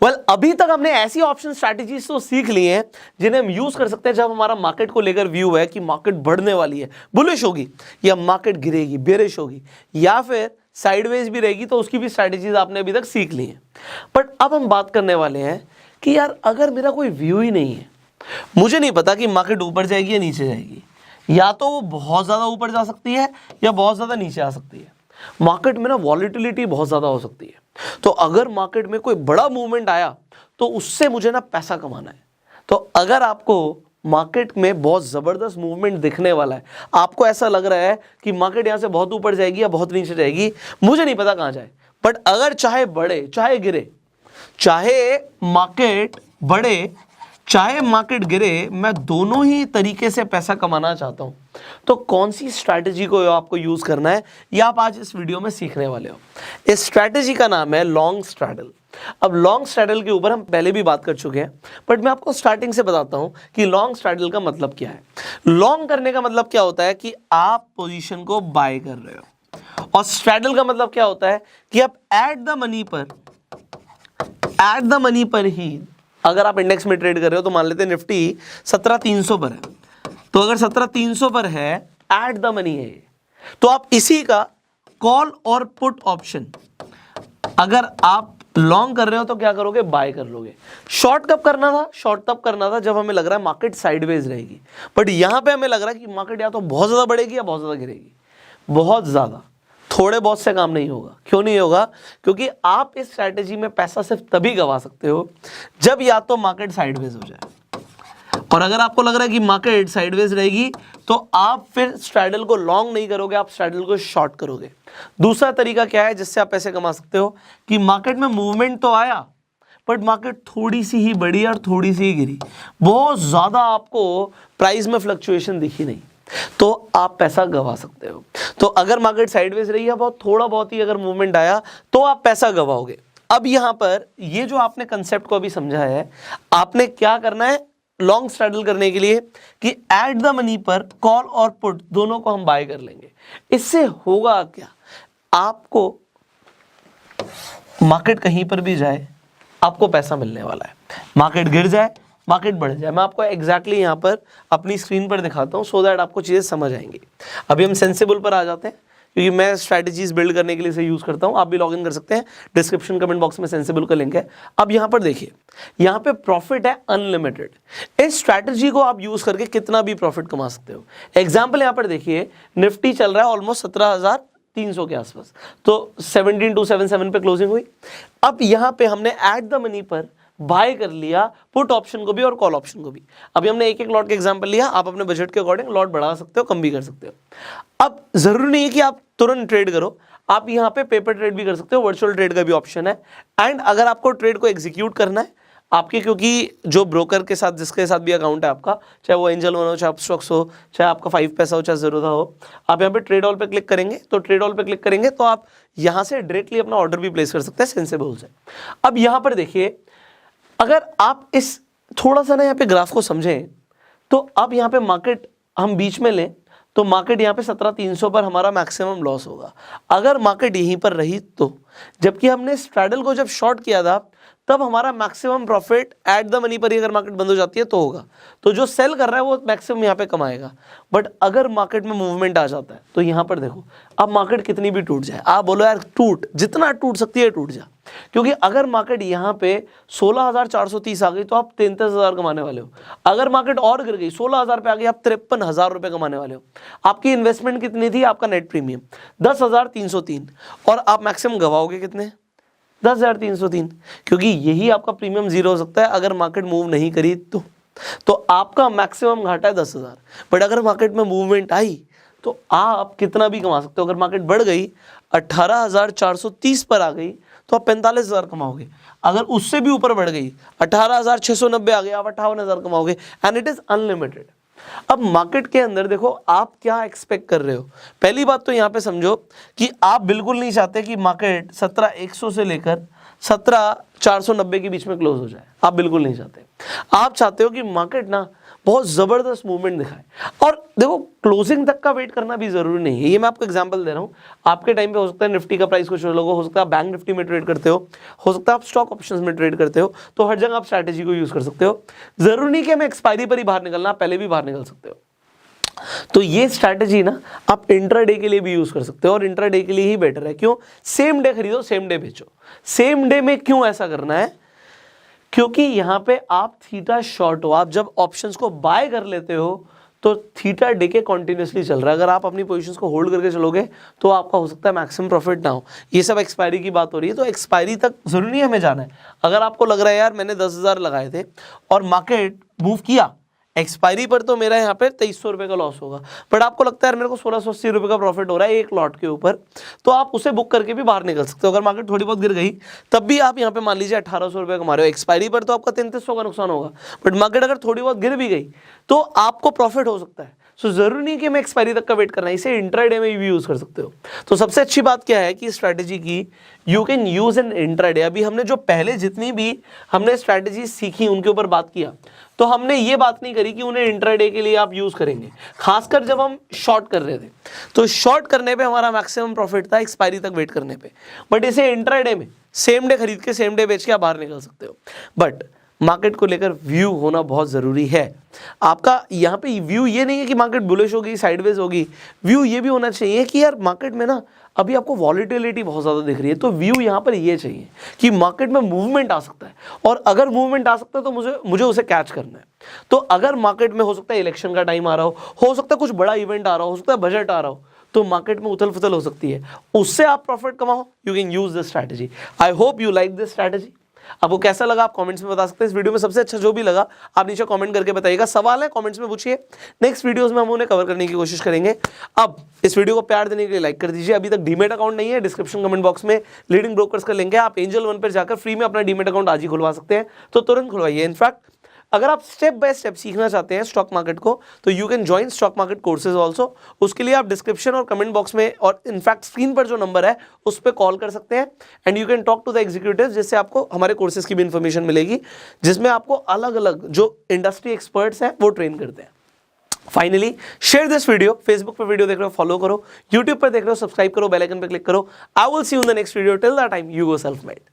अभी तक हमने ऐसी ऑप्शन स्ट्रैटेजीज तो सीख ली हैं जिन्हें हम यूज कर सकते हैं जब हमारा मार्केट को लेकर व्यू है कि मार्केट बढ़ने वाली है, बुलिश होगी, या मार्केट गिरेगी, बेरिश होगी, या फिर साइडवेज भी रहेगी, तो उसकी भी स्ट्रैटेजीज आपने अभी तक सीख ली हैं। बट अब हम बात करने वाले हैं कि यार अगर मेरा कोई व्यू ही नहीं है, मुझे नहीं पता कि मार्केट ऊपर जाएगी या नीचे जाएगी, या तो वो बहुत ज़्यादा ऊपर जा सकती है या बहुत ज़्यादा नीचे आ सकती है। मार्केट में ना वॉलीटिलिटी बहुत ज़्यादा हो सकती है। तो अगर मार्केट में कोई बड़ा मूवमेंट आया तो उससे मुझे ना पैसा कमाना है। तो अगर आपको मार्केट में बहुत ज़बरदस्त मूवमेंट दिखने वाला है, आपको ऐसा लग रहा है कि मार्केट यहाँ से बहुत ऊपर जाएगी या बहुत नीचे जाएगी, मुझे नहीं पता कहाँ जाए, बट अगर चाहे बढ़े चाहे गिरे, चाहे मार्केट बढ़े चाहे मार्केट गिरे, मैं दोनों ही तरीके से पैसा कमाना चाहता हूं, तो कौन सी स्ट्रैटेजी को आपको यूज करना है, ये आप आज इस वीडियो में सीखने वाले हो। इस स्ट्रैटेजी का नाम है लॉन्ग स्ट्रैडल। अब लॉन्ग स्ट्रैडल के ऊपर हम पहले भी बात कर चुके हैं, बट मैं आपको स्टार्टिंग से बताता हूं कि लॉन्ग स्ट्रैडल का मतलब क्या है। लॉन्ग करने का मतलब क्या होता है कि आप पोजीशन को बाय कर रहे हो, और स्ट्रैडल का मतलब क्या होता है कि आप एट द मनी पर ही, अगर आप इंडेक्स में ट्रेड कर रहे हो तो मान लेते हैं निफ्टी 17,300 पर है, तो अगर 17,300 पर है, एट द मनी है, तो आप इसी का कॉल और पुट ऑप्शन अगर आप लॉन्ग कर रहे हो तो क्या करोगे, बाय कर लोगे। शॉर्ट कब करना था, शॉर्ट तब करना था जब हमें लग रहा है मार्केट साइडवेज रहेगी, बट यहां पे हमें लग रहा है कि मार्केट या तो बहुत ज्यादा बढ़ेगी या बहुत ज्यादा गिरेगी। बहुत ज्यादा, थोड़े बहुत से काम नहीं होगा। क्यों नहीं होगा? क्योंकि आप इस स्ट्रैटेजी में पैसा सिर्फ तभी गवा सकते हो जब या तो मार्केट साइडवेज हो जाए, और अगर आपको लग रहा है कि मार्केट साइडवेज रहेगी तो आप फिर स्ट्रैडल को लॉन्ग नहीं करोगे, आप स्ट्रैडल को शॉर्ट करोगे। दूसरा तरीका क्या है जिससे आप पैसे कमा सकते हो कि मार्केट में मूवमेंट तो आया, बट मार्केट थोड़ी सी ही बढ़ी और थोड़ी सी ही गिरी, बहुत ज्यादा आपको प्राइस में फ्लक्चुएशन दिखी नहीं, तो आप पैसा गवा सकते हो। तो अगर मार्केट साइडवेज रही है, बहुत थोड़ा बहुत ही अगर मूवमेंट आया, तो आप पैसा गवाओगे। अब यहां पर ये जो आपने कंसेप्ट को अभी समझा है, आपने क्या करना है लॉन्ग स्ट्रैडल करने के लिए कि एट द मनी पर कॉल और पुट दोनों को हम बाय कर लेंगे। इससे होगा क्या, आपको मार्केट कहीं पर भी जाए आपको पैसा मिलने वाला है। मार्केट गिर जाए, मार्केट बढ़ जाए, मैं आपको एग्जैक्टली यहाँ पर अपनी स्क्रीन पर दिखाता हूँ सो दैट आपको चीज़ें समझ आएंगी। अभी हम सेंसिबल पर आ जाते हैं, क्योंकि मैं स्ट्रैटेजीज बिल्ड करने के लिए इसे यूज़ करता हूँ। आप भी लॉग इन कर सकते हैं, डिस्क्रिप्शन कमेंट बॉक्स में सेंसिबल का लिंक है। अब यहाँ पर देखिए, यहाँ पे प्रॉफिट है अनलिमिटेड। इस स्ट्रैटेजी को आप यूज़ करके कितना भी प्रॉफिट कमा सकते हो। एग्जाम्पल यहाँ पर देखिए, निफ्टी चल रहा है ऑलमोस्ट 17,300 के आसपास, तो 17,277 पे क्लोजिंग हुई। अब यहाँ पे हमने एट द मनी पर बाय कर लिया पुट ऑप्शन को भी और कॉल ऑप्शन को भी। अभी हमने एक एक लॉट का एग्जांपल लिया, आप अपने बजट के अकॉर्डिंग लॉट बढ़ा सकते हो, कम भी कर सकते हो। अब जरूरी नहीं है कि आप तुरंत ट्रेड करो, आप यहाँ पे पेपर ट्रेड भी कर सकते हो, वर्चुअल ट्रेड का भी ऑप्शन है। एंड अगर आपको ट्रेड को एग्जीक्यूट करना है आपके, क्योंकि जो ब्रोकर के साथ जिसके साथ भी अकाउंट है आपका, चाहे वो एंजल वन हो, चाहे अपस्टॉक्स हो, चाहे आपका 5 पैसा हो, चाहे ज़ीरोधा हो, आप यहाँ पे ट्रेड ऑल पे क्लिक करेंगे, तो ट्रेड ऑल पे क्लिक करेंगे तो आप यहाँ से डायरेक्टली अपना ऑर्डर भी प्लेस कर सकते हैं सेंसिबल से। अब यहाँ पर देखिए, अगर आप इस थोड़ा सा ना यहाँ पे ग्राफ को समझें, तो अब यहाँ पे मार्केट हम बीच में लें तो मार्केट यहाँ पे 17,300 पर हमारा मैक्सिमम लॉस होगा अगर मार्केट यहीं पर रही तो। जबकि हमने स्ट्रैडल को जब शॉर्ट किया था तब हमारा maximum profit at the money पर ही अगर मार्केट बंद हो जाती है तो होगा, तो जो सेल कर रहा है वो मैक्सिमम यहाँ पे कमाएगा। बट अगर मार्केट में मूवमेंट आ जाता है तो यहाँ पर देखो, अब मार्केट कितनी भी टूट जाए, आप बोलो यार टूट, जितना टूट सकती है टूट जा, क्योंकि अगर मार्केट यहाँ पे 16,430 आ गई तो आप 33,000 कमाने वाले हो। अगर मार्केट और गिर गई 16,000 पे आ गई, आप 53,000 रुपए कमाने वाले हो। आपकी इन्वेस्टमेंट कितनी थी, आपका नेट प्रीमियम 10,303, और आप मैक्सिमम गवाओगे कितने, 10,303, क्योंकि यही आपका प्रीमियम जीरो हो सकता है अगर मार्केट मूव नहीं करी तो आपका मैक्सिमम घाटा है 10,000। बट अगर मार्केट में मूवमेंट आई तो आप कितना भी कमा सकते हो। अगर मार्केट बढ़ गई 18,430 पर आ गई तो आप 45,000 कमाओगे। अगर उससे भी ऊपर बढ़ गई 18,690 आ गई, आप 58,000 कमाओगे, एंड इट इज अनलिमिटेड। अब मार्केट के अंदर देखो आप क्या एक्सपेक्ट कर रहे हो। पहली बात तो यहाँ पे समझो कि आप बिल्कुल नहीं चाहते कि मार्केट 17,100 से लेकर 17,490 के बीच में क्लोज हो जाए, आप बिल्कुल नहीं चाहते। आप चाहते हो कि मार्केट ना बहुत ज़बरदस्त मूवमेंट दिखाए। और देखो क्लोजिंग तक का वेट करना भी ज़रूरी नहीं है, ये मैं आपको एग्जांपल दे रहा हूँ। आपके टाइम पे हो सकता है निफ्टी का प्राइस कुछ अलग हो सकता है आप बैंक निफ्टी में ट्रेड करते हो सकता है आप स्टॉक ऑप्शंस में ट्रेड करते हो, तो हर जगह आप स्ट्रैटेजी को यूज़ कर सकते हो। ज़रूरी नहीं कि हमें एक्सपायरी पर ही बाहर निकलना, आप पहले भी बाहर निकल सकते हो। तो ये स्ट्रैटेजी ना आप इंट्राडे के लिए भी यूज कर सकते हो, और इंट्राडे के लिए ही बेटर है। क्यों? सेम डे खरीदो सेम डे बेचो। सेम डे में क्यों ऐसा करना है? क्योंकि यहां पे आप थीटा शॉर्ट हो, आप जब ऑप्शंस को बाय कर लेते हो तो थीटा डे के कॉन्टिन्यूसली चल रहा है। अगर आप अपनी पोजीशंस को होल्ड करके चलोगे तो आपका हो सकता है मैक्सिमम प्रॉफिट ना हो। ये सब एक्सपायरी की बात हो रही है, तो एक्सपायरी तक जरूरी नहीं हमें जाना है। अगर आपको लग रहा है यार मैंने 10,000 लगाए थे और मार्केट मूव किया, एक्सपायरी पर तो मेरा यहाँ पे 2300 रुपये का लॉस होगा, बट आपको लगता है मेरे को 1680 रुपये का प्रॉफिट हो रहा है एक लॉट के ऊपर, तो आप उसे बुक करके भी बाहर निकल सकते हो। अगर मार्केट थोड़ी बहुत गिर गई तब भी आप यहाँ पे मान लीजिए 1800 रुपये कमा रहे हो, एक्सपायरी पर तो आपका 3300 का नुकसान होगा, बट मार्केट अगर थोड़ी बहुत गिर भी गई तो आपको प्रॉफिट हो सकता है। सो जरूरी नहीं कि हमें एक्सपायरी तक का वेट करना है, इसे इंट्राडे में भी यूज कर सकते हो। तो सबसे अच्छी बात क्या है कि स्ट्रैटेजी की you can use in intraday. अभी हमने जो पहले जितनी भी हमने स्ट्रैटेजी सीखी उनके ऊपर बात किया, तो हमने ये बात नहीं करी कि उन्हें इंट्राडे के लिए आप यूज करेंगे। खासकर जब हम शॉर्ट कर रहे थे तो शॉर्ट करने पे हमारा मैक्सिमम प्रॉफिट था एक्सपायरी तक वेट करने पे, बट इसे इंट्राडे में सेम डे खरीद के सेम डे बेच के आप बाहर निकल सकते हो। बट मार्केट को लेकर व्यू होना बहुत ज़रूरी है। आपका यहाँ पे व्यू ये नहीं है कि मार्केट बुलिश होगी साइडवेज होगी, व्यू ये भी होना चाहिए कि यार मार्केट में ना अभी आपको वॉलीटिलिटी बहुत ज़्यादा दिख रही है, तो व्यू यहाँ पर ये चाहिए कि मार्केट में मूवमेंट आ सकता है, और अगर मूवमेंट आ सकता है तो मुझे उसे कैच करना है। तो अगर मार्केट में हो सकता है इलेक्शन का टाइम आ रहा हो सकता है कुछ बड़ा इवेंट आ रहा हो सकता है बजट आ रहा हो, तो मार्केट में उथल पुथल हो सकती है, उससे आप प्रॉफिट कमाओ। You can use this strategy. I hope you like this strategy. आपको कैसा लगा आप कमेंट्स में बता सकते हैं। इस वीडियो में सबसे अच्छा जो भी लगा आप नीचे कमेंट करके बताइएगा। सवाल है कमेंट्स में पूछिए, नेक्स्ट वीडियोस में हम उन्हें कवर करने की कोशिश करेंगे। अब इस वीडियो को प्यार देने के लिए लाइक कर दीजिए। अभी तक डीमेट अकाउंट नहीं है, डिस्क्रिप्शन कमेंट बॉक्स में लीडिंग ब्रोकर्स का लिंक है, आप एंजल वन पर जाकर फ्री में अपना डीमेट अकाउंट आज ही खुलवा सकते हैं, तो तुरंत खुलवाइए। इनफैक्ट अगर आप स्टेप बाय स्टेप सीखना चाहते हैं स्टॉक मार्केट को, तो you can join stock market courses also. उसके लिए आप डिस्क्रिप्शन और कमेंट बॉक्स में और इनफैक्ट स्क्रीन पर जो नंबर है उस पर कॉल कर सकते हैं, and you can talk to the executive, जिससे आपको हमारे कोर्सेज की भी इन्फॉर्मेशन मिलेगी, जिसमें आपको अलग अलग जो इंडस्ट्री एक्सपर्ट्स हैं वो ट्रेन करते हैं। Finally share this video. Facebook पर वीडियो देख रहे हो फॉलो करो, यूट्यूब पर देख रहे हो सब्सक्राइब करो, बेल आइकन पर क्लिक करो। I will see you in the next video. Till that time you go self made.